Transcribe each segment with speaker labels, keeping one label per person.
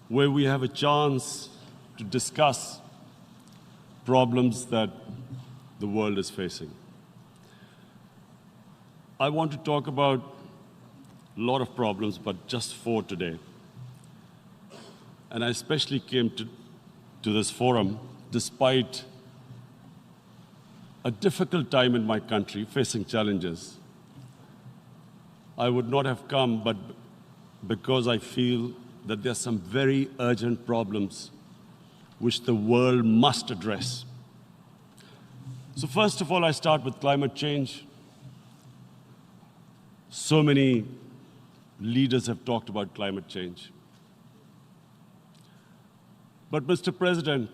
Speaker 1: where we have a chance to discuss problems that the world is facing. I want to talk about a lot of problems, but just 4 today. And I especially came to this forum despite a difficult time in my country, facing challenges. I would not have come, but because I feel that there are some very urgent problems which the world must address. So first of all, I start with climate change. So many leaders have talked about climate change. But Mr. President,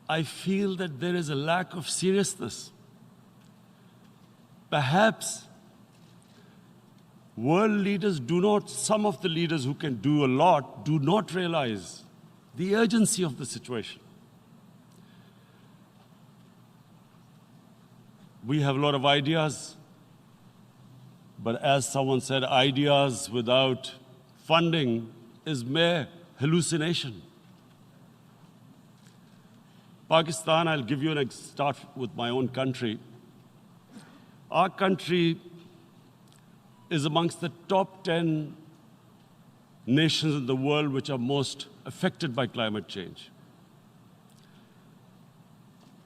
Speaker 1: I feel that there is a lack of seriousness. Perhaps world leaders some of the leaders who can do a lot, do not realize the urgency of the situation. We have a lot of ideas, but as someone said, ideas without funding is mere hallucination. Pakistan, I'll give you start with my own country. Our country is amongst the top 10 nations in the world which are most affected by climate change.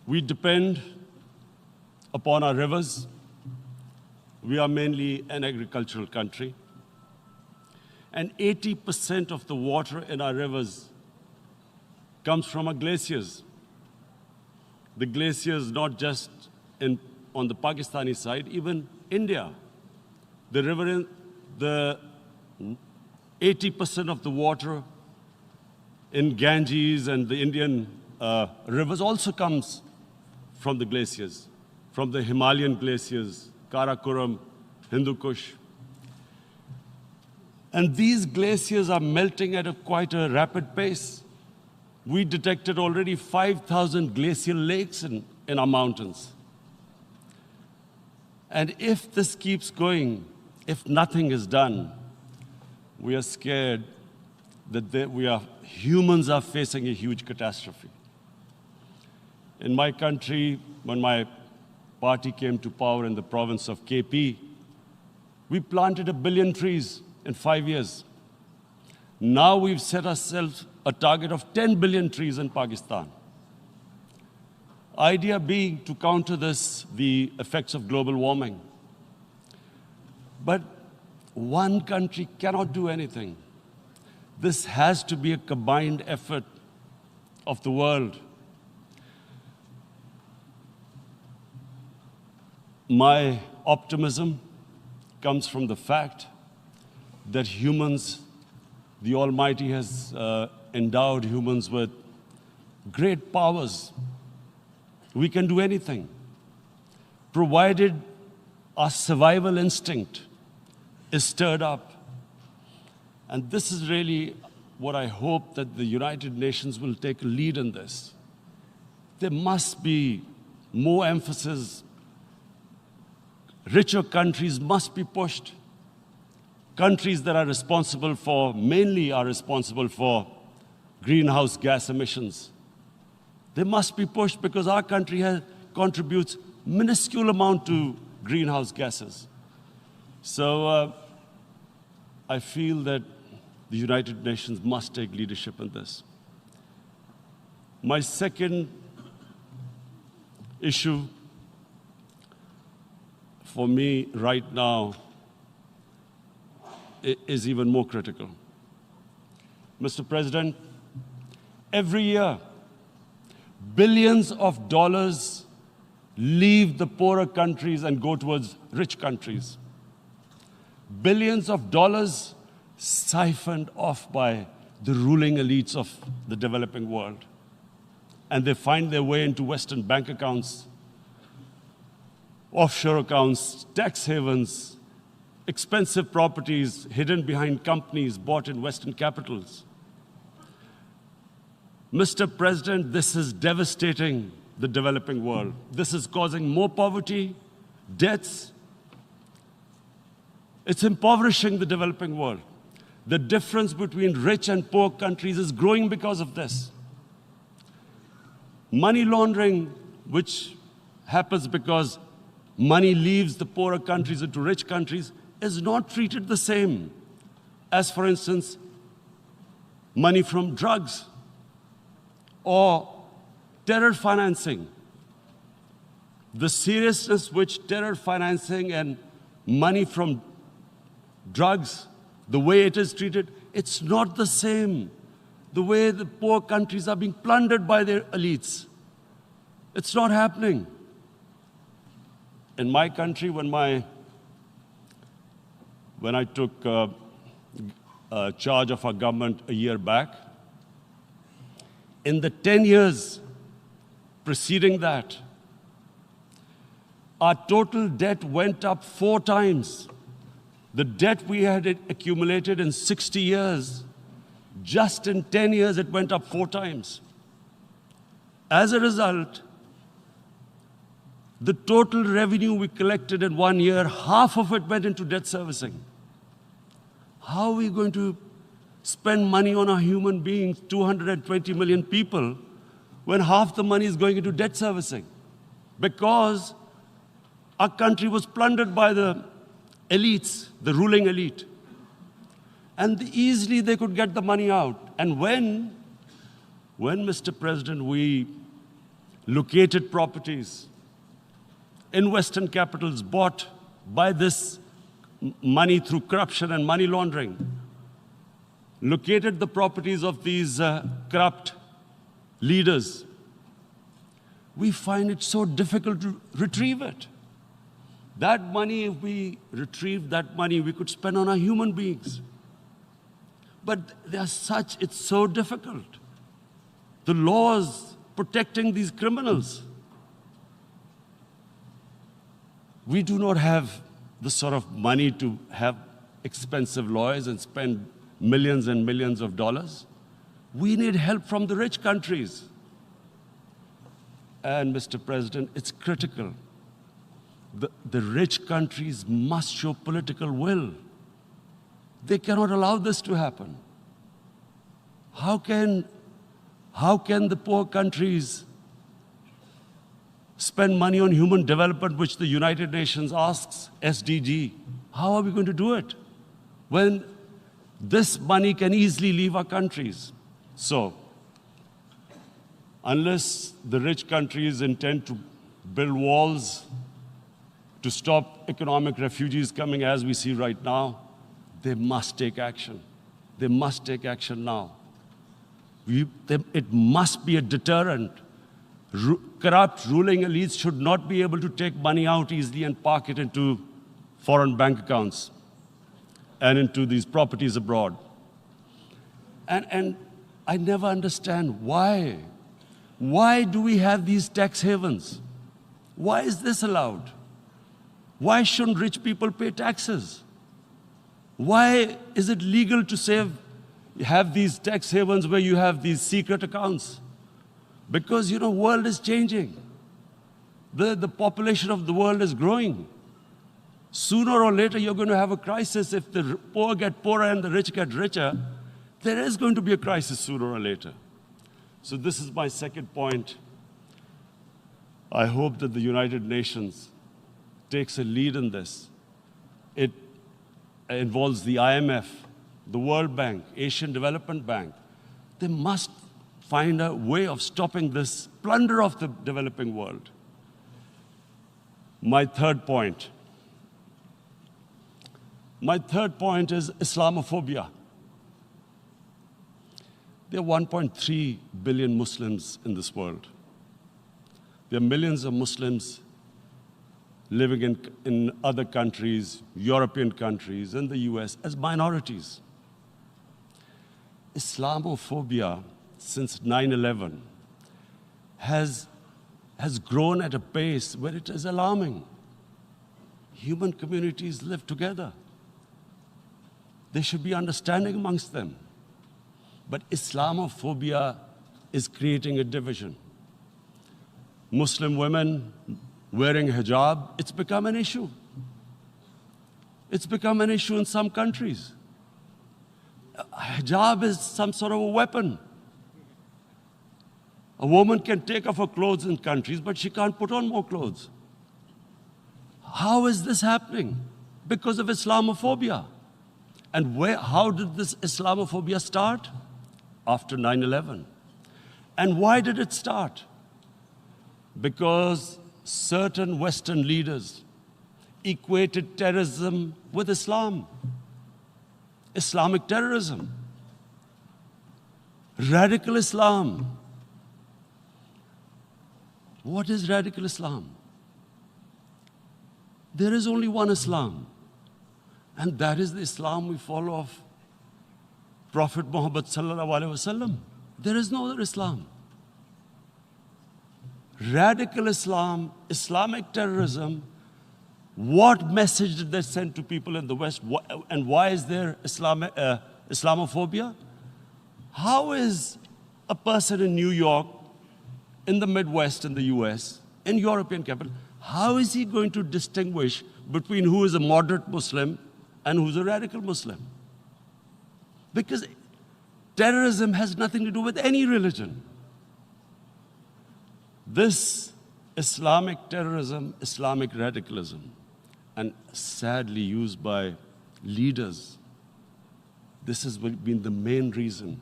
Speaker 1: We depend upon our rivers. We are mainly an agricultural country. And 80% of the water in our rivers comes from our glaciers. The glaciers, not just on the Pakistani side, even India. The river, the 80% of the water in Ganges and the Indian rivers also comes from the glaciers, from the Himalayan glaciers, Karakoram, Hindu Kush. And these glaciers are melting at quite a rapid pace. We detected already 5,000 glacial lakes in our mountains. And if this keeps going, if nothing is done, we are scared that humans are facing a huge catastrophe. In my country, when my party came to power in the province of KP, we planted 1 billion trees in 5 years. Now we've set ourselves a target of 10 billion trees in Pakistan. Idea being to counter the effects of global warming. But one country cannot do anything. This has to be a combined effort of the world. My optimism comes from the fact that humans, the Almighty has endowed humans with great powers. We can do anything, provided our survival instinct is stirred up. And this is really what I hope that the United Nations will take a lead in this. There must be more emphasis. Richer countries must be pushed. Countries that are responsible for, mainly are responsible for greenhouse gas emissions. They must be pushed because our country contributes minuscule amount to greenhouse gases. So I feel that the United Nations must take leadership in this. My second issue for me right now is even more critical. Mr. President, every year, billions of dollars leave the poorer countries and go towards rich countries. Billions of dollars siphoned off by the ruling elites of the developing world. And they find their way into Western bank accounts, offshore accounts, tax havens, expensive properties hidden behind companies bought in Western capitals. Mr. President, this is devastating the developing world. This is causing more poverty, deaths. It's impoverishing the developing world. The difference between rich and poor countries is growing because of this. Money laundering, which happens because money leaves the poorer countries into rich countries, is not treated the same as, for instance, money from drugs or terror financing. The seriousness which terror financing and money from drugs, the way it is treated, it's not the same. The way the poor countries are being plundered by their elites. It's not happening. In my country, when I took charge of our government a year back, in the 10 years preceding that, our total debt went up 4 times. The debt we had accumulated in 60 years, just in 10 years, it went up 4 times. As a result, the total revenue we collected in 1 year, half of it went into debt servicing. How are we going to spend money on our human beings, 220 million people, when half the money is going into debt servicing? Because our country was plundered by the elites, the ruling elite. And easily they could get the money out. And when Mr. President, we located properties in Western capitals bought by this money through corruption and money laundering, located the properties of these corrupt leaders, we find it so difficult to retrieve it. That money, if we retrieved that money, we could spend on our human beings. But it's so difficult. The laws protecting these criminals. We do not have the sort of money to have expensive lawyers and spend millions and millions of dollars. We need help from the rich countries. And Mr. President, it's critical. The rich countries must show political will. They cannot allow this to happen. How can the poor countries spend money on human development, which the United Nations asks, SDG? How are we going to do it when this money can easily leave our countries? So, unless the rich countries intend to build walls to stop economic refugees coming as we see right now, they must take action. They must take action now. It must be a deterrent. Corrupt ruling elites should not be able to take money out easily and park it into foreign bank accounts and into these properties abroad. And I never understand why. Why do we have these tax havens? Why is this allowed? Why shouldn't rich people pay taxes? Why is it legal to have these tax havens where you have these secret accounts? Because, the world is changing. The population of the world is growing. Sooner or later, you're going to have a crisis. If the poor get poorer and the rich get richer, there is going to be a crisis sooner or later. So this is my second point. I hope that the United Nations takes a lead in this. It involves the IMF, the World Bank, Asian Development Bank. They must find a way of stopping this plunder of the developing world. My third point is Islamophobia. There are 1.3 billion Muslims in this world. There are millions of Muslims living in other countries, European countries, in the US, as minorities. Islamophobia, since 9/11, has grown at a pace where it is alarming. Human communities live together. There should be understanding amongst them. But Islamophobia is creating a division. Muslim women wearing hijab, it's become an issue. It's become an issue in some countries. hijab is some sort of a weapon. A woman can take off her clothes in countries, but she can't put on more clothes. How is this happening? Because of Islamophobia. And how did this Islamophobia start? After 9/11. And why did it start? Because certain Western leaders equated terrorism with Islam. Islamic terrorism. Radical Islam. What is radical Islam? There is only one Islam, and that is the Islam we follow of Prophet Muhammad sallallahu alaihi wasallam. There is no other Islam. Radical Islam, Islamic terrorism, what message did they send to people in the West? And why is there Islamophobia? How is a person in New York, in the Midwest, in the US, in European capital, how is he going to distinguish between who is a moderate Muslim and who's a radical Muslim? Because terrorism has nothing to do with any religion. This Islamic terrorism, Islamic radicalism, and sadly used by leaders, this has been the main reason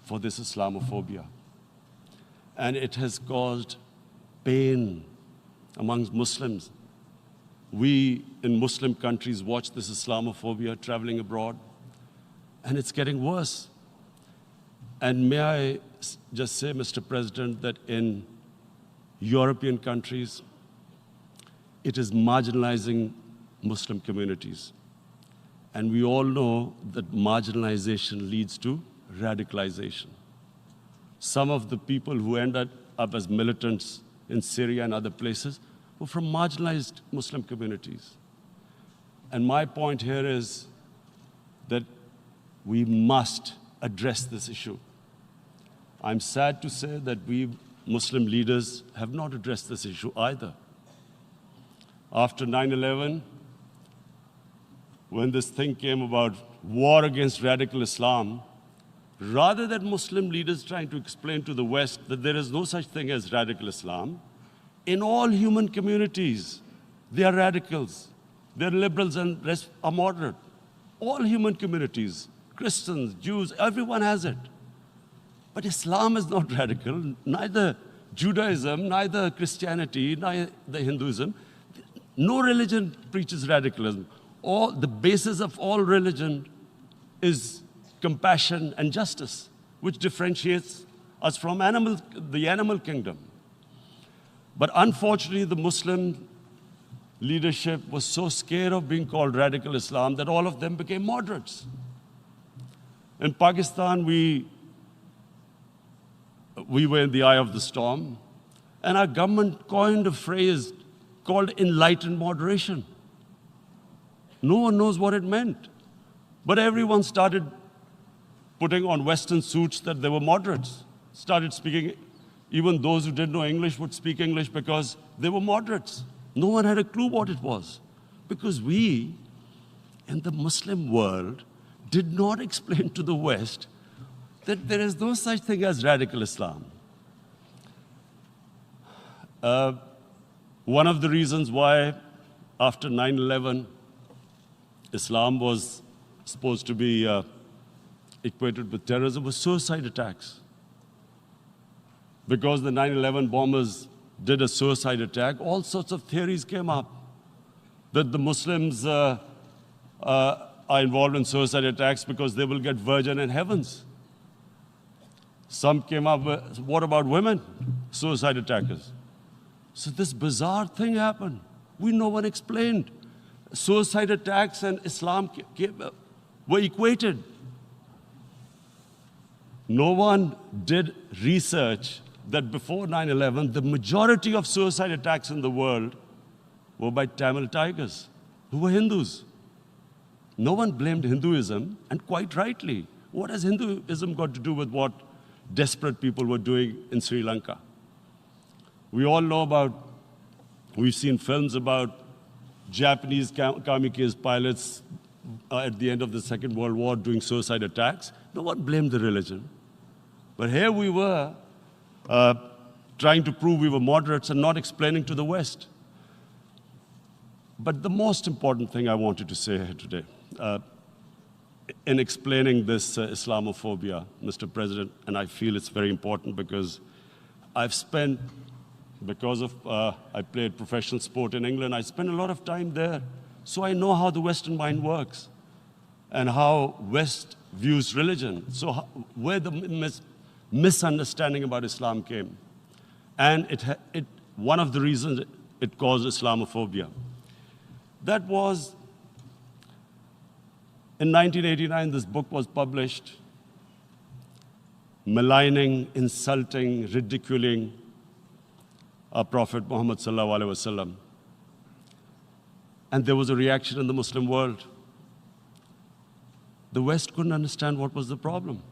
Speaker 1: for this Islamophobia. And it has caused pain amongst Muslims. We in Muslim countries watch this Islamophobia traveling abroad, and it's getting worse. And may I just say, Mr. President, that in European countries, it is marginalizing Muslim communities. And we all know that marginalization leads to radicalization. Some of the people who ended up as militants in Syria and other places were from marginalized Muslim communities. And my point here is that we must address this issue. I'm sad to say that we Muslim leaders have not addressed this issue either. After 9/11, when this thing came about war against radical Islam, rather than Muslim leaders trying to explain to the West that there is no such thing as radical Islam, in all human communities, they are radicals. They're liberals and rest are moderate. All human communities, Christians, Jews, everyone has it. But Islam is not radical, neither Judaism, neither Christianity, neither Hinduism. No religion preaches radicalism. The basis of all religion is compassion and justice, which differentiates us from the animal kingdom. But unfortunately, the Muslim leadership was so scared of being called radical Islam that all of them became moderates. In Pakistan, we were in the eye of the storm, and our government coined a phrase called enlightened moderation. No one knows what it meant, but everyone started putting on Western suits that they were moderates, started speaking. Even those who didn't know English would speak English because they were moderates. No one had a clue what it was, because we, in the Muslim world, did not explain to the West that there is no such thing as radical Islam. One of the reasons why, after 9/11, Islam was supposed to be equated with terrorism was suicide attacks. Because the 9/11 bombers did a suicide attack, all sorts of theories came up that the Muslims are involved in suicide attacks because they will get virgin in heavens. Some came up with, what about women, suicide attackers? So this bizarre thing happened. No one explained. Suicide attacks and Islam were equated. No one did research that before 9/11, the majority of suicide attacks in the world were by Tamil Tigers, who were Hindus. No one blamed Hinduism, and quite rightly. What has Hinduism got to do with what desperate people were doing in Sri Lanka? We all know we've seen films about Japanese kamikaze pilots at the end of the Second World War doing suicide attacks. No one blamed the religion. But here we were trying to prove we were moderates and not explaining to the West. But the most important thing I wanted to say here today, in explaining this Islamophobia, Mr. President, and I feel it's very important because I've spent, because of, I played professional sport in England, I spent a lot of time there. So I know how the Western mind works and how West views religion. So where the misunderstanding about Islam came. And one of the reasons it caused Islamophobia. That was, in 1989, this book was published, maligning, insulting, ridiculing our Prophet Muhammad sallallahu alaihi wasallam. And there was a reaction in the Muslim world. The West couldn't understand what was the problem.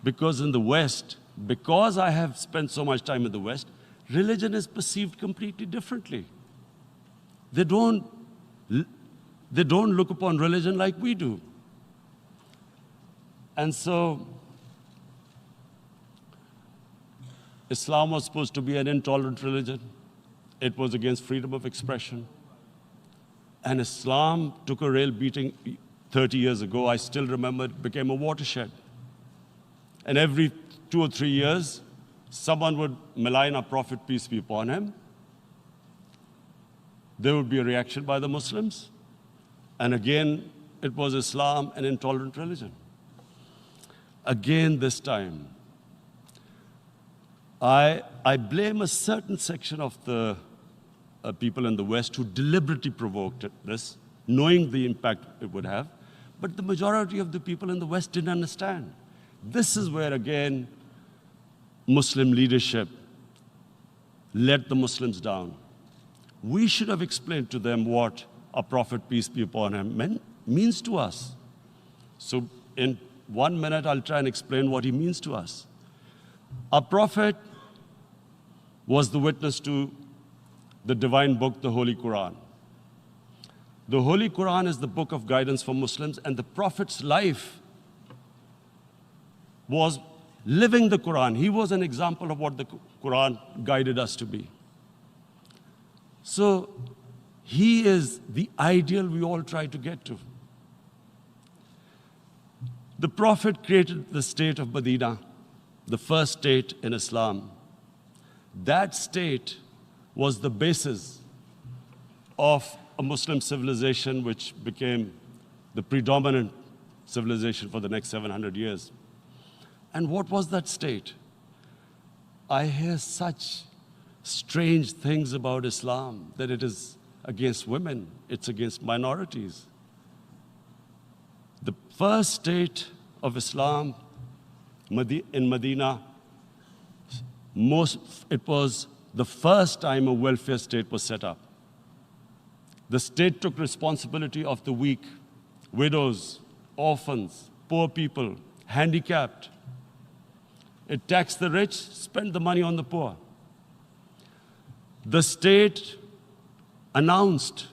Speaker 1: Because in the West, because I have spent so much time in the West, religion is perceived completely differently. They don't look upon religion like we do. And so, Islam was supposed to be an intolerant religion. It was against freedom of expression. And Islam took a real beating 30 years ago. I still remember it became a watershed. And every 2 or 3 years, someone would malign our Prophet, peace be upon him. There would be a reaction by the Muslims. And again, it was Islam, an intolerant religion. Again, this time, I blame a certain section of the people in the West who deliberately provoked this, knowing the impact it would have. But the majority of the people in the West didn't understand. This is where, again, Muslim leadership let the Muslims down. We should have explained to them what our Prophet, peace be upon him, means to us. So in 1 minute, I'll try and explain what he means to us. Our Prophet was the witness to the divine book, the Holy Quran. The Holy Quran is the book of guidance for Muslims, and the Prophet's life was living the Quran. He was an example of what the Quran guided us to be. So he is the ideal we all try to get to. The Prophet created the state of Medina, the first state in Islam. That state was the basis of a Muslim civilization which became the predominant civilization for the next 700 years. And what was that state? I hear such strange things about Islam, that it is against women, it's against minorities. The first state of Islam in Medina, it was the first time a welfare state was set up. The state took responsibility of the weak, widows, orphans, poor people, handicapped. It taxed the rich, spent the money on the poor. The state announced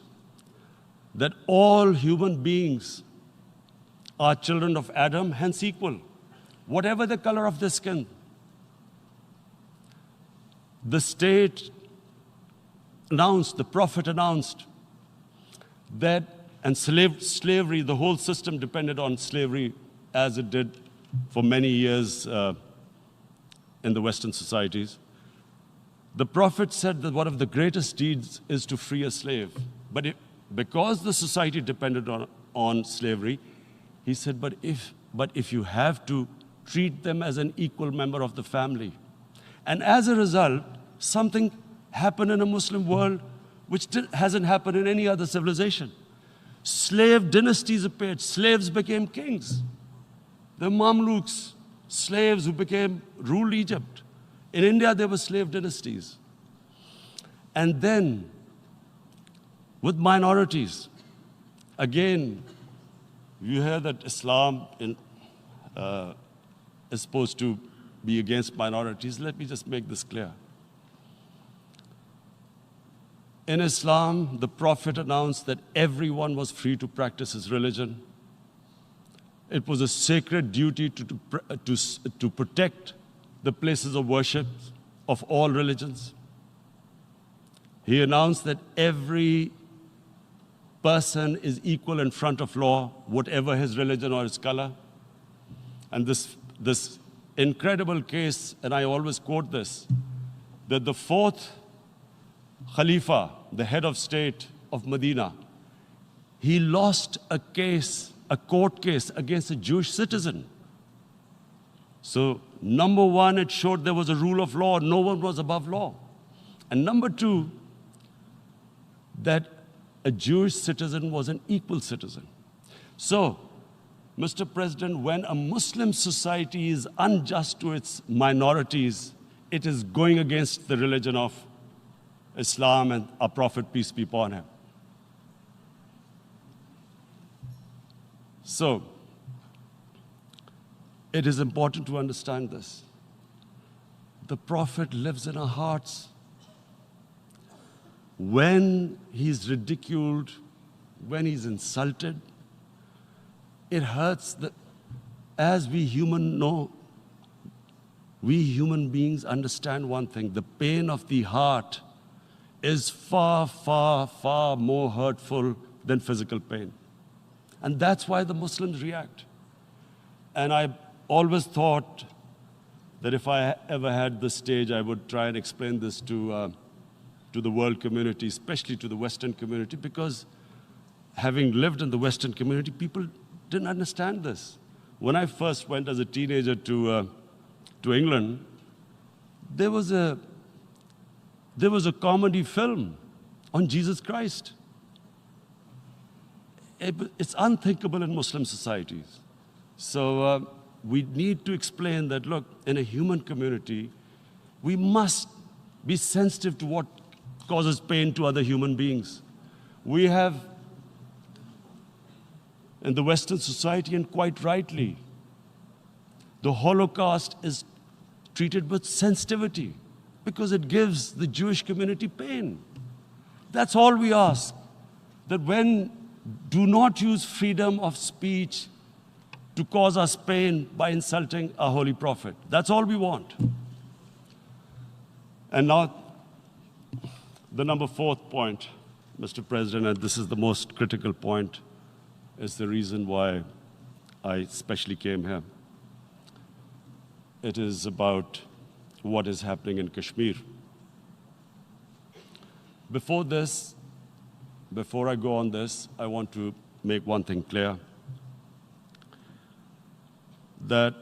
Speaker 1: that all human beings are children of Adam, hence equal, whatever the color of their skin. The state announced, the Prophet announced that, and slavery, the whole system depended on slavery as it did for many years in the Western societies. The Prophet said that one of the greatest deeds is to free a slave. But because the society depended on slavery, he said, but if you have to treat them as an equal member of the family. And as a result, something happened in a Muslim world which hasn't happened in any other civilization. Slave dynasties appeared. Slaves became kings. The Mamluks, slaves who ruled Egypt. In India, there were slave dynasties. And then, with minorities, again, you hear that Islam is supposed to be against minorities. Let me just make this clear. In Islam, the Prophet announced that everyone was free to practice his religion. It was a sacred duty to protect the places of worship of all religions. He announced that every person is equal in front of law, whatever his religion or his color. And this incredible case, and I always quote this, that the fourth Khalifa, the head of state of Medina, he lost a court case against a Jewish citizen. So, number one, it showed there was a rule of law, no one was above law. And number two, that a Jewish citizen was an equal citizen. So, Mr. President, when a Muslim society is unjust to its minorities, it is going against the religion of Islam and our Prophet, peace be upon him. So, it is important to understand this. The Prophet lives in our hearts. When he's ridiculed, when he's insulted, it hurts. As we human beings understand one thing: the pain of the heart is far, far, far more hurtful than physical pain. And that's why the Muslims react. And I always thought that if I ever had the stage, I would try and explain this to the world community, especially to the Western community, because having lived in the Western community, people didn't understand this. When I first went as a teenager to England, there was a comedy film on Jesus Christ. It's unthinkable in Muslim societies. So we need to explain that, look, in a human community, we must be sensitive to what causes pain to other human beings. We have, in the Western society, and quite rightly, the Holocaust is treated with sensitivity because it gives the Jewish community pain. That's all we ask. That do not use freedom of speech to cause us pain by insulting our Holy Prophet. That's all we want. And now, the number fourth point, Mr. President, and this is the most critical point, is the reason why I especially came here. It is about what is happening in Kashmir. Before I go on this, I want to make one thing clear, that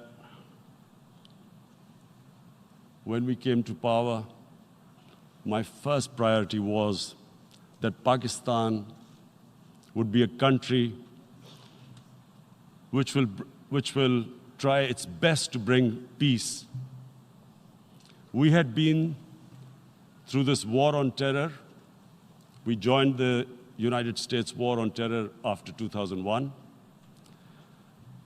Speaker 1: when we came to power, my first priority was that Pakistan would be a country which will try its best to bring peace. We had been through this war on terror. We joined the United States war on terror after 2001.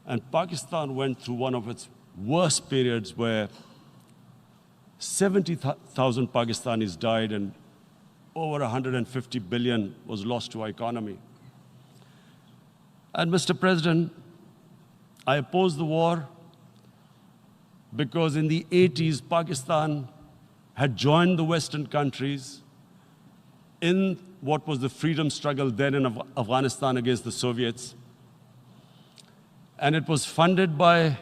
Speaker 1: And Pakistan went through one of its worst periods where 70,000 Pakistanis died and over 150 billion was lost to our economy. And Mr. President, I opposed the war because in the 80s, Pakistan had joined the Western countries in what was the freedom struggle then in Afghanistan against the Soviets. And it was funded by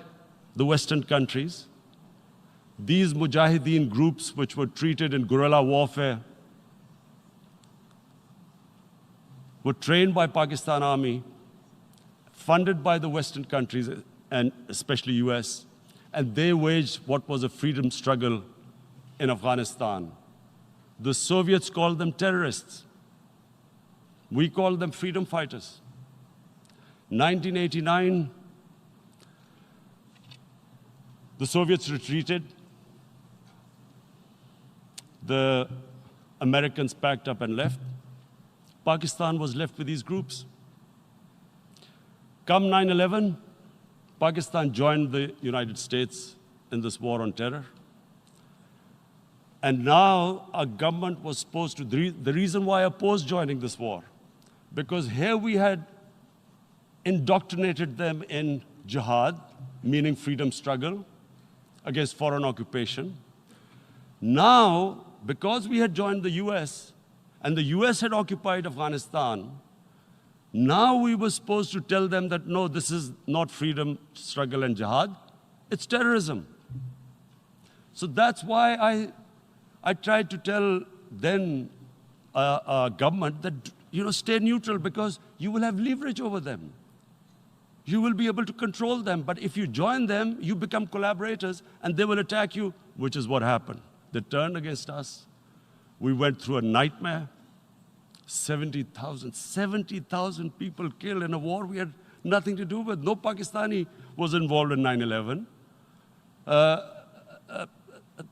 Speaker 1: the Western countries. These Mujahideen groups, which were treated in guerrilla warfare, were trained by Pakistan Army, funded by the Western countries, and especially US, and they waged what was a freedom struggle in Afghanistan. The Soviets called them terrorists. We called them freedom fighters. 1989, the Soviets retreated. The Americans packed up and left. Pakistan was left with these groups. Come 9/11, Pakistan joined the United States in this war on terror. And now our government was supposed to, the reason why I opposed joining this war, because here we had indoctrinated them in jihad, meaning freedom struggle against foreign occupation. Now, because we had joined the US, and the US had occupied Afghanistan, now we were supposed to tell them that, no, this is not freedom struggle and jihad, it's terrorism. So that's why I tried to tell then government that, stay neutral, because you will have leverage over them. You will be able to control them. But if you join them, you become collaborators, and they will attack you, which is what happened. They turned against us. We went through a nightmare. 70,000 people killed in a war we had nothing to do with. No Pakistani was involved in 9/11.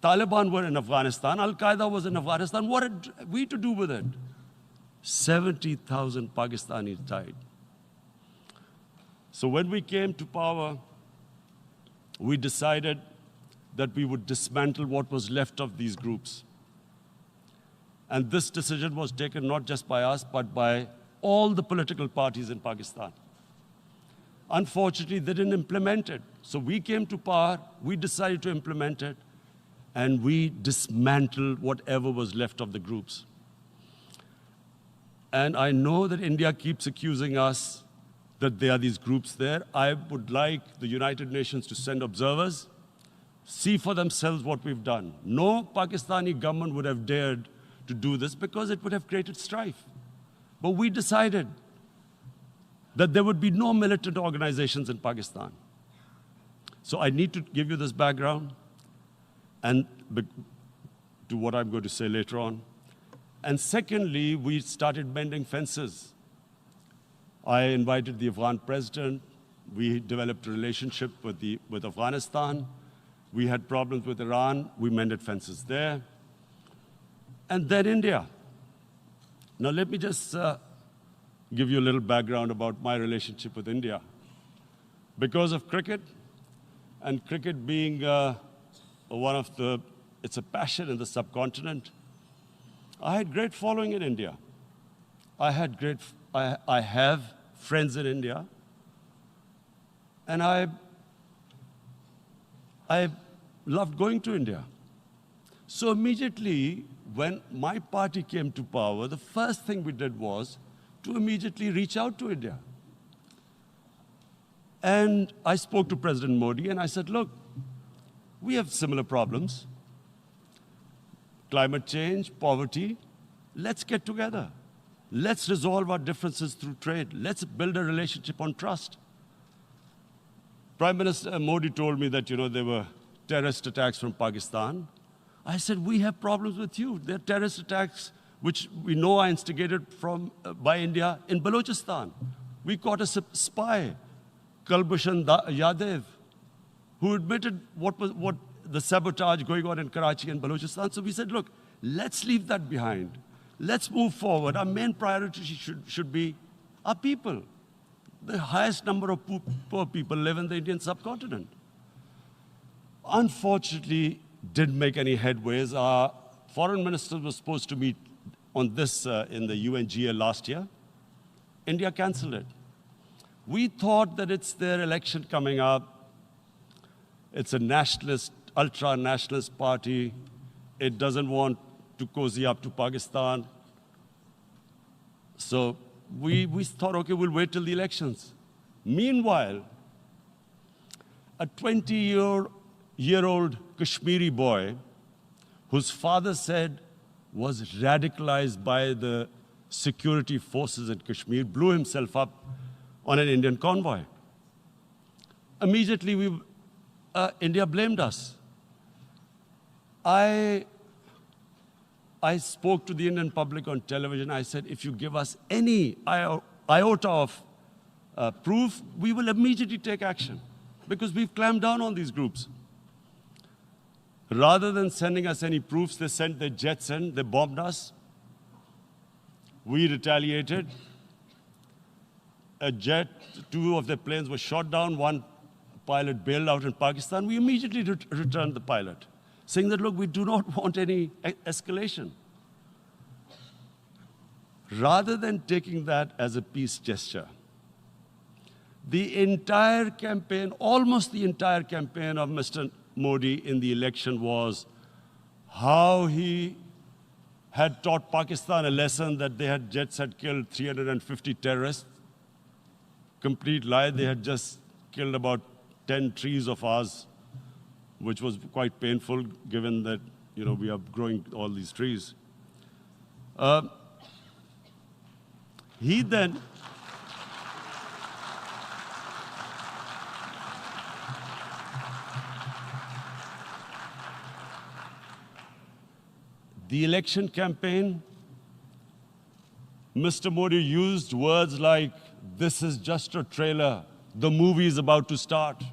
Speaker 1: Taliban were in Afghanistan. Al-Qaeda was in Afghanistan. What had we to do with it? 70,000 Pakistanis died. So when we came to power, we decided that we would dismantle what was left of these groups. And this decision was taken not just by us, but by all the political parties in Pakistan. Unfortunately, they didn't implement it. So we came to power, we decided to implement it, and we dismantled whatever was left of the groups. And I know that India keeps accusing us that there are these groups there. I would like the United Nations to send observers, see for themselves what we've done. No Pakistani government would have dared to do this because it would have created strife. But we decided that there would be no militant organizations in Pakistan. So I need to give you this background and to what I'm going to say later on. And secondly, we started mending fences. I invited the Afghan president. We developed a relationship with Afghanistan. We had problems with Iran. We mended fences there. And then India. Now let me just give you a little background about my relationship with India. Because of cricket, and cricket being it's a passion in the subcontinent, I had great following in India. I have friends in India, and I loved going to India. So immediately, when my party came to power, the first thing we did was to immediately reach out to India. And I spoke to President Modi, and I said, look, we have similar problems. Climate change, poverty, let's get together. Let's resolve our differences through trade. Let's build a relationship on trust. Prime Minister Modi told me that, there were terrorist attacks from Pakistan. I said, we have problems with you. There are terrorist attacks which we know are instigated by India in Balochistan. We caught a spy, Kulbhushan Yadav, who admitted what the sabotage going on in Karachi and Balochistan. So we said, look, let's leave that behind. Let's move forward. Our main priority should be our people. The highest number of poor people live in the Indian subcontinent. Unfortunately, didn't make any headways. Our foreign ministers were supposed to meet on this in the UNGA last year. India canceled it. We thought that it's their election coming up. It's a nationalist, ultra-nationalist party. It doesn't want to cozy up to Pakistan. So we thought, okay, we'll wait till the elections. Meanwhile, a 20-year-old Kashmiri boy, whose father said was radicalized by the security forces in Kashmir, blew himself up on an Indian convoy. Immediately, India blamed us. I spoke to the Indian public on television. I said, if you give us any iota of proof, we will immediately take action, because we've clamped down on these groups. Rather than sending us any proofs, they sent their jets in, they bombed us. We retaliated. Two of their planes were shot down, one pilot bailed out in Pakistan. We immediately returned the pilot. saying that, look, we do not want any escalation. Rather than taking that as a peace gesture, the entire campaign, almost the entire campaign of Mr. Modi in the election was how he had taught Pakistan a lesson that their jets had killed 350 terrorists. Complete lie. They had just killed about 10 trees of ours, which was quite painful given that, we are growing all these trees. He then the election campaign, Mr. Modi used words like, this is just a trailer, the movie is about to start.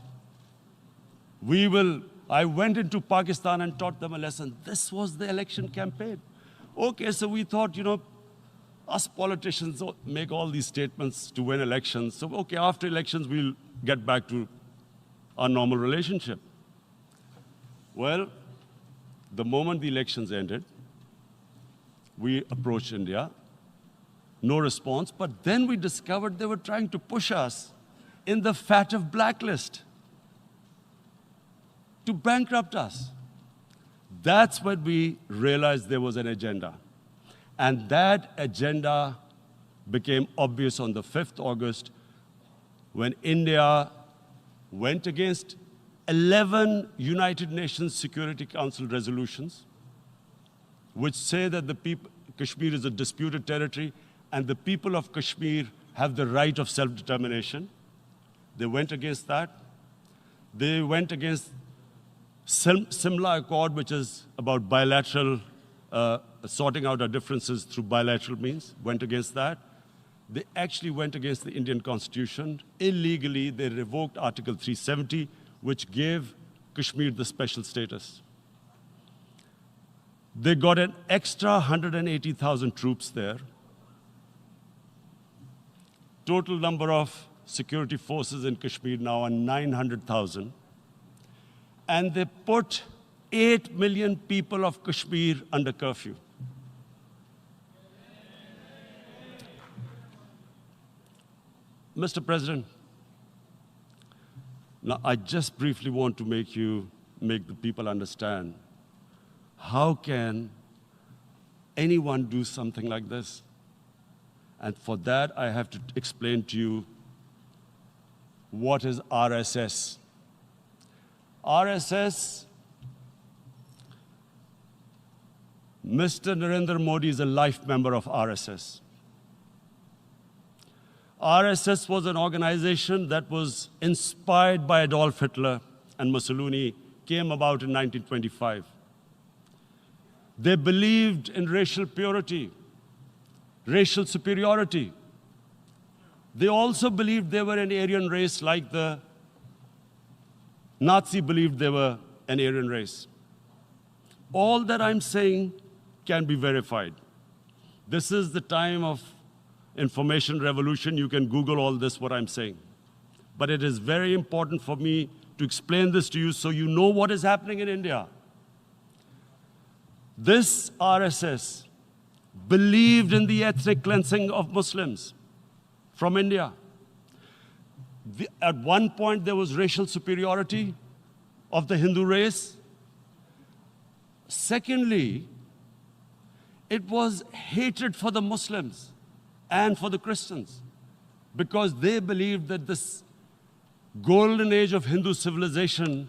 Speaker 1: I went into Pakistan and taught them a lesson. This was the election campaign. Okay, so we thought, us politicians make all these statements to win elections. So, okay, after elections, we'll get back to our normal relationship. Well, the moment the elections ended, we approached India, no response, but then we discovered they were trying to push us in the FATF blacklist to bankrupt us. That's when we realized there was an agenda. And that agenda became obvious on the 5th August when India went against 11 United Nations Security Council resolutions, which say that Kashmir is a disputed territory and the people of Kashmir have the right of self-determination. They went against that. They went against Simla Accord, which is about bilateral, sorting out our differences through bilateral means, went against that. They actually went against the Indian Constitution. Illegally, they revoked Article 370, which gave Kashmir the special status. They got an extra 180,000 troops there. Total number of security forces in Kashmir now are 900,000. And they put 8 million people of Kashmir under curfew. Mr. President, now I just briefly want to make the people understand, how can anyone do something like this? And for that, I have to explain to you what is RSS. RSS, Mr. Narendra Modi is a life member of RSS. RSS was an organization that was inspired by Adolf Hitler and Mussolini, came about in 1925. They believed in racial purity, racial superiority. They also believed they were an Aryan race like the Nazi believed they were an Aryan race. All that I'm saying can be verified. This is the time of information revolution. You can Google all this, what I'm saying. But it is very important for me to explain this to you so you know what is happening in India. This RSS believed in the ethnic cleansing of Muslims from India. At one point, there was racial superiority of the Hindu race. Secondly, it was hatred for the Muslims and for the Christians, because they believed that this golden age of Hindu civilization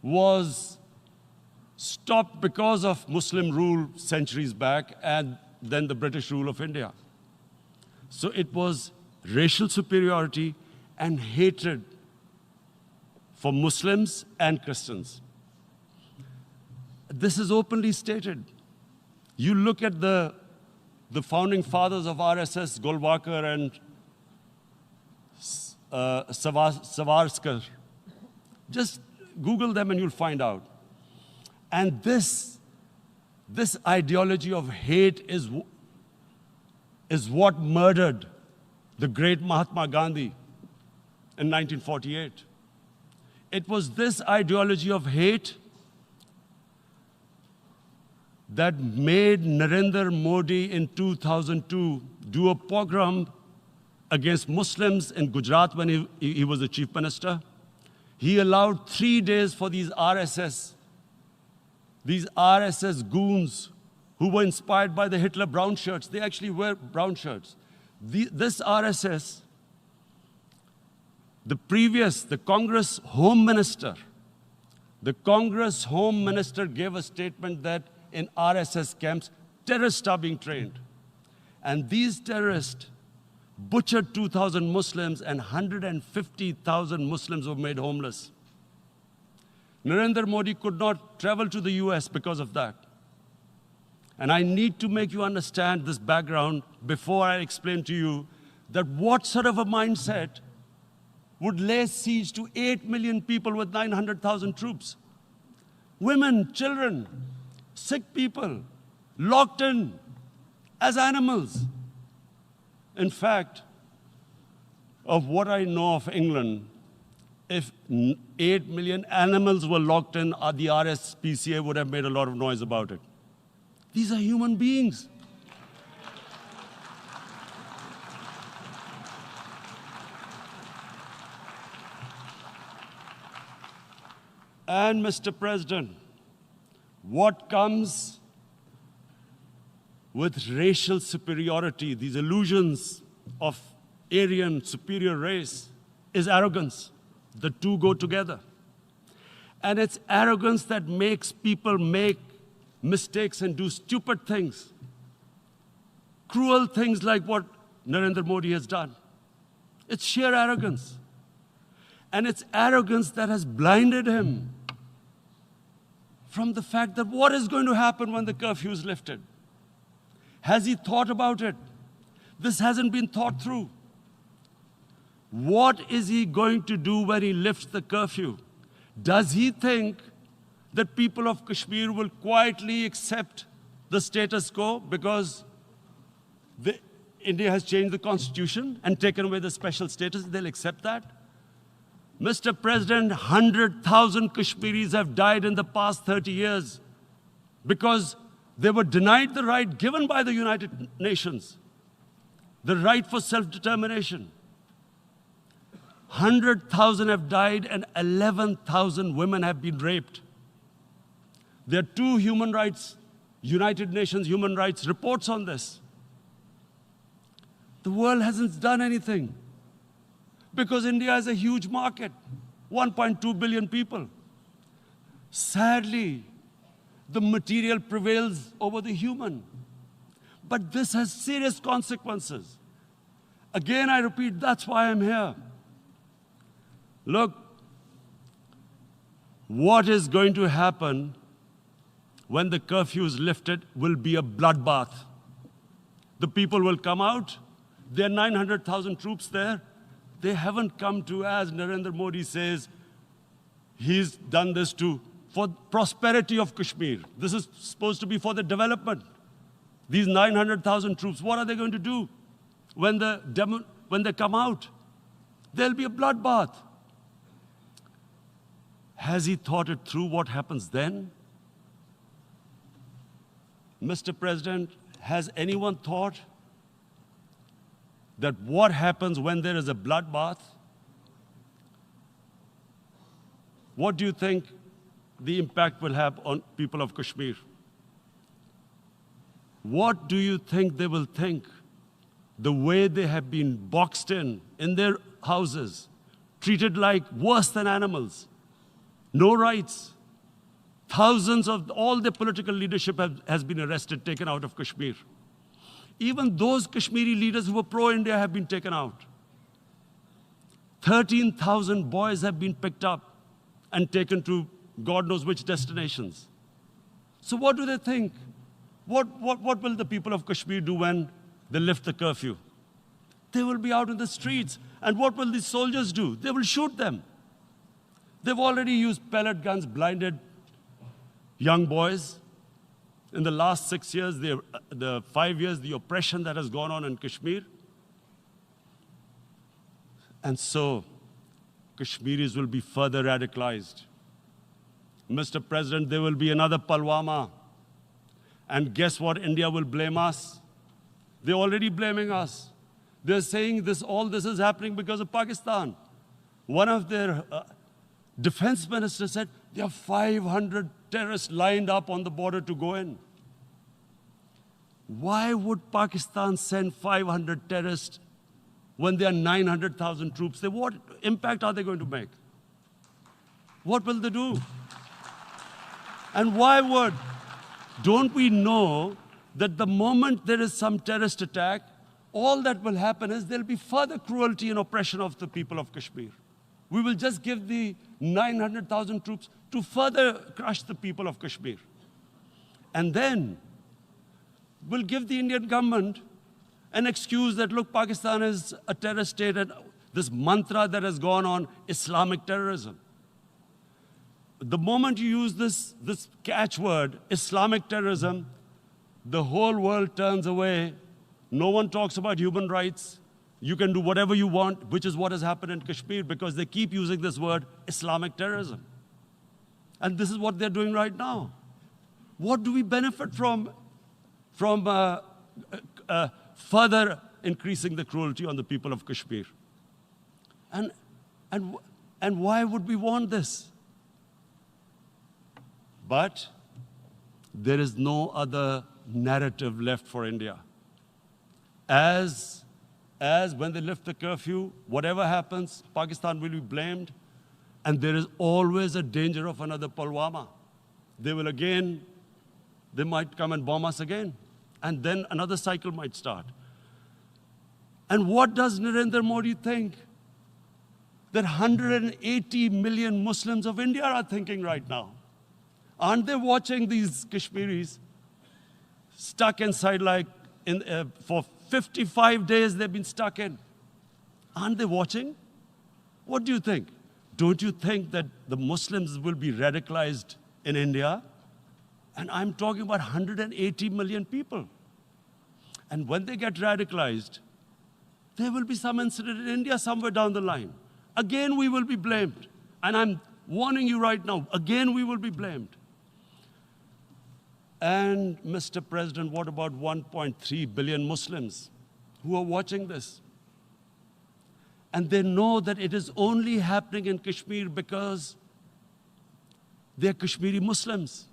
Speaker 1: was stopped because of Muslim rule centuries back and then the British rule of India. So it was racial superiority and hatred for Muslims and Christians. This is openly stated. You look at the founding fathers of RSS, Golwalkar and Savarkar. Just Google them and you'll find out. And this ideology of hate is what murdered the great Mahatma Gandhi in 1948. It was this ideology of hate that made Narendra Modi in 2002 do a pogrom against Muslims in Gujarat when he was the chief minister. He allowed 3 days for these RSS goons who were inspired by the Hitler brown shirts. They actually wear brown shirts. This RSS, the Congress Home Minister gave a statement that in RSS camps, terrorists are being trained. And these terrorists butchered 2,000 Muslims and 150,000 Muslims were made homeless. Narendra Modi could not travel to the US because of that. And I need to make you understand this background before I explain to you that what sort of a mindset would lay siege to 8 million people with 900,000 troops. Women, children, sick people, locked in as animals. In fact, of what I know of England, if 8 million animals were locked in, the RSPCA would have made a lot of noise about it. These are human beings. And Mr. President, what comes with racial superiority, these illusions of Aryan superior race, is arrogance. The two go together. And it's arrogance that makes people make mistakes and do stupid things. Cruel things like what Narendra Modi has done. It's sheer arrogance. And it's arrogance that has blinded him from the fact that what is going to happen when the curfew is lifted? Has he thought about it? This hasn't been thought through. What is he going to do when he lifts the curfew? Does he think that people of Kashmir will quietly accept the status quo because India has changed the constitution and taken away the special status? They'll accept that? Mr. President, 100,000 Kashmiris have died in the past 30 years because they were denied the right given by the United Nations, the right for self-determination. 100,000 have died and 11,000 women have been raped. There are 2 human rights, United Nations human rights reports on this. The world hasn't done anything because India is a huge market, 1.2 billion people. Sadly, the material prevails over the human. But this has serious consequences. Again, I repeat, that's why I'm here. Look, what is going to happen when the curfew is lifted will be a bloodbath. The people will come out. There are 900,000 troops there. They haven't come to, as Narendra Modi says, he's done this for prosperity of Kashmir. This is supposed to be for the development. These 900,000 troops, what are they going to do when they come out? There'll be a bloodbath. Has he thought it through what happens then? Mr. President, has anyone thought that what happens when there is a bloodbath? What do you think the impact will have on people of Kashmir? What do you think they will think? The way they have been boxed in their houses, treated like worse than animals, no rights. Thousands of all the political leadership has been arrested, taken out of Kashmir. Even those Kashmiri leaders who were pro-India have been taken out. 13,000 boys have been picked up and taken to God knows which destinations. So what do they think? What will the people of Kashmir do when they lift the curfew? They will be out in the streets. And what will these soldiers do? They will shoot them. They've already used pellet guns, blinded young boys. In the last 6 years, the 5 years, the oppression that has gone on in Kashmir. And so, Kashmiris will be further radicalized. Mr. President, there will be another Pulwama, And guess what? India will blame us. They're already blaming us. They're saying all this is happening because of Pakistan. One of their defense ministers said, there are 500 terrorists lined up on the border to go in. Why would Pakistan send 500 terrorists when there are 900,000 troops? What impact are they going to make? What will they do? And why would? Don't we know that the moment there is some terrorist attack, all that will happen is there'll be further cruelty and oppression of the people of Kashmir. We will just give the 900,000 troops to further crush the people of Kashmir. And then we'll give the Indian government an excuse that, look, Pakistan is a terrorist state, and this mantra that has gone on, Islamic terrorism. The moment you use this catchword, Islamic terrorism, the whole world turns away. No one talks about human rights. You can do whatever you want, which is what has happened in Kashmir, because they keep using this word, Islamic terrorism. And this is what they're doing right now. What do we benefit from further increasing the cruelty on the people of Kashmir? And why would we want this? But there is no other narrative left for India. As when they lift the curfew, whatever happens, Pakistan will be blamed, and there is always a danger of another Pulwama. They might come and bomb us again, and then another cycle might start. And what does Narendra Modi think? That 180 million Muslims of India are thinking right now. Aren't they watching these Kashmiris stuck inside for 55 days they've been stuck in? Aren't they watching? What do you think? Don't you think that the Muslims will be radicalized in India? And I'm talking about 180 million people. And when they get radicalized, there will be some incident in India somewhere down the line. Again, we will be blamed. And I'm warning you right now, again, we will be blamed. And Mr. President, what about 1.3 billion Muslims who are watching this? And they know that it is only happening in Kashmir because they're Kashmiri Muslims.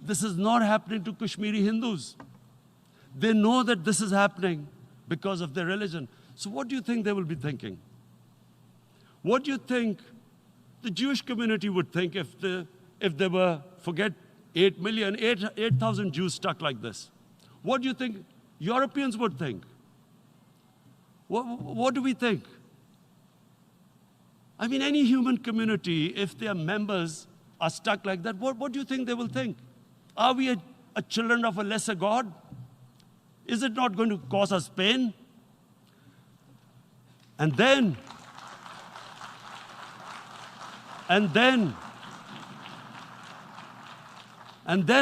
Speaker 1: This is not happening to Kashmiri Hindus. They know that this is happening because of their religion. So what do you think they will be thinking? What do you think the Jewish community would think if they were, forget 8,000 Jews stuck like this? What do you think Europeans would think? What do we think? I mean, any human community, if their members are stuck like that, what do you think they will think? Are we a children of a lesser God? Is it not going to cause us pain? And then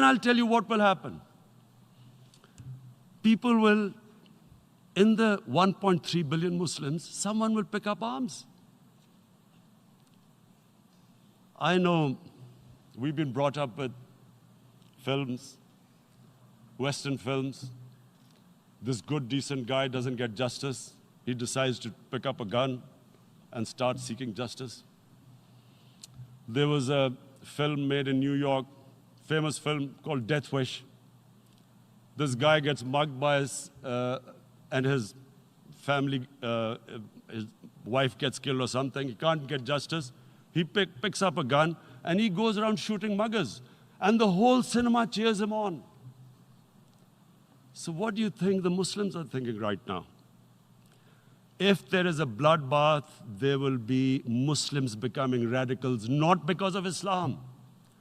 Speaker 1: I'll tell you what will happen. People will, in the 1.3 billion Muslims, someone will pick up arms. I know we've been brought up with films, Western films. This good, decent guy doesn't get justice. He decides to pick up a gun and start seeking justice. There was a film made in New York, famous film called Death Wish. This guy gets mugged by and his family, his wife gets killed or something. He can't get justice. He picks up a gun and he goes around shooting muggers. And the whole cinema cheers him on. So what do you think the Muslims are thinking right now? If there is a bloodbath, there will be Muslims becoming radicals, not because of Islam,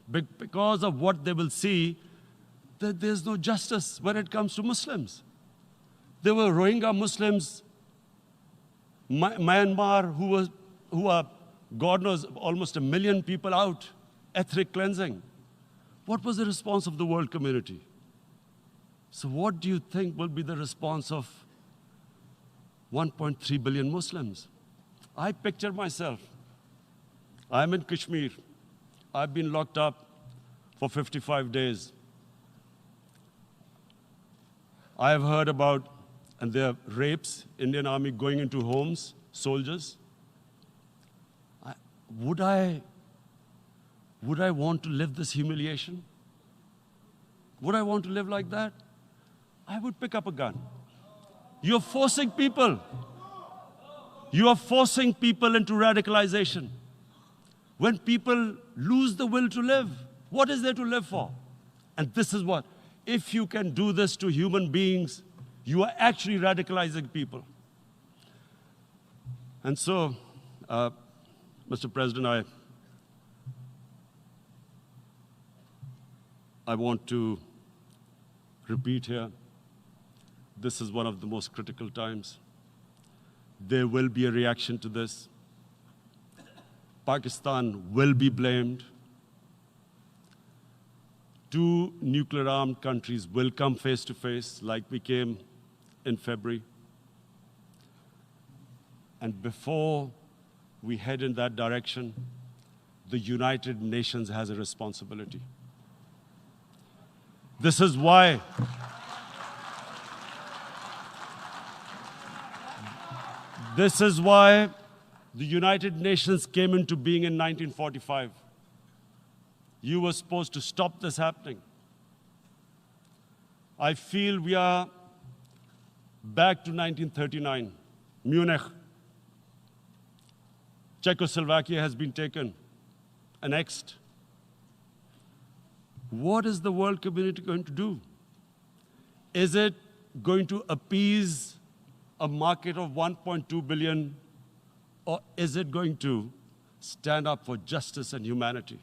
Speaker 1: but because of what they will see, that there's no justice when it comes to Muslims. There were Rohingya Muslims, Myanmar, who are, God knows, almost 1 million people out, ethnic cleansing. What was the response of the world community? So what do you think will be the response of 1.3 billion Muslims? I picture myself. I'm in Kashmir. I've been locked up for 55 days. I have heard about, and there are rapes, Indian Army going into homes, soldiers. Would I want to live this humiliation? Would I want to live like that? I would pick up a gun. You're forcing people. You are forcing people into radicalization. When people lose the will to live, what is there to live for? And this is what, if you can do this to human beings, you are actually radicalizing people. And so, Mr. President, I want to repeat here, this is one of the most critical times. There will be a reaction to this. Pakistan will be blamed. Two nuclear-armed countries will come face to face like we came in February. And before we head in that direction, the United Nations has a responsibility. This is why the United Nations came into being in 1945. You were supposed to stop this happening. I feel we are back to 1939, Munich. Czechoslovakia has been taken, annexed. What is the world community going to do? Is it going to appease a market of 1.2 billion, or is it going to stand up for justice and humanity?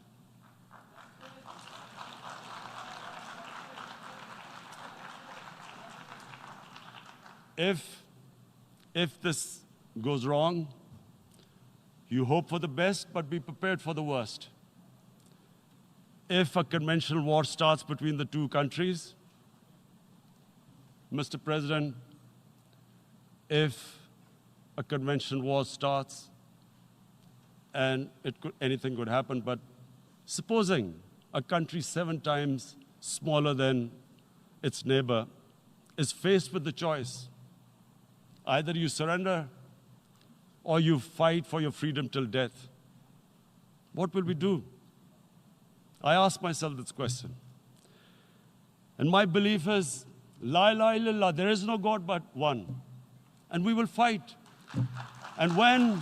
Speaker 1: If this goes wrong, you hope for the best, but be prepared for the worst. If a conventional war starts between the two countries, Mr. President, if a conventional war starts, and anything could happen, but supposing a country 7 times smaller than its neighbor is faced with the choice, either you surrender or you fight for your freedom till death, what will we do? I ask myself this question. And my belief is, La ilaha illallah, there is no God but one. And we will fight. And when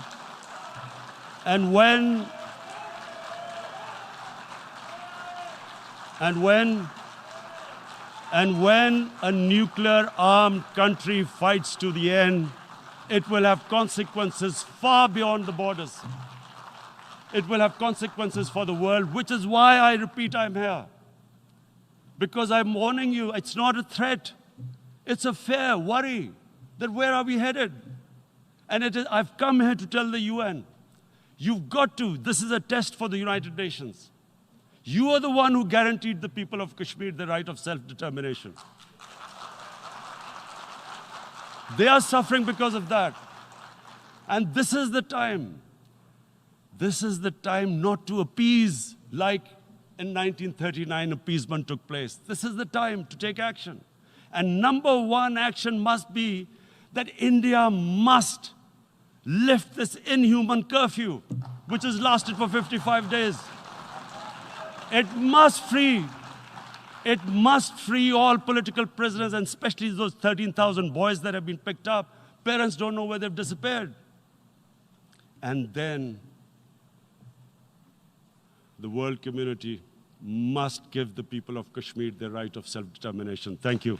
Speaker 1: a nuclear-armed country fights to the end, it will have consequences far beyond the borders. It will have consequences for the world, which is why I repeat I'm here. Because I'm warning you, it's not a threat. It's a fair worry that where are we headed? And I've come here to tell the UN, you've got to, this is a test for the United Nations. You are the one who guaranteed the people of Kashmir the right of self-determination. They are suffering because of that. And this is the time. This is the time not to appease like in 1939 appeasement took place. This is the time to take action. And number one action must be that India must lift this inhuman curfew, which has lasted for 55 days. It must free all political prisoners, and especially those 13,000 boys that have been picked up. Parents don't know where they've disappeared. And then the world community must give the people of Kashmir their right of self-determination. Thank you.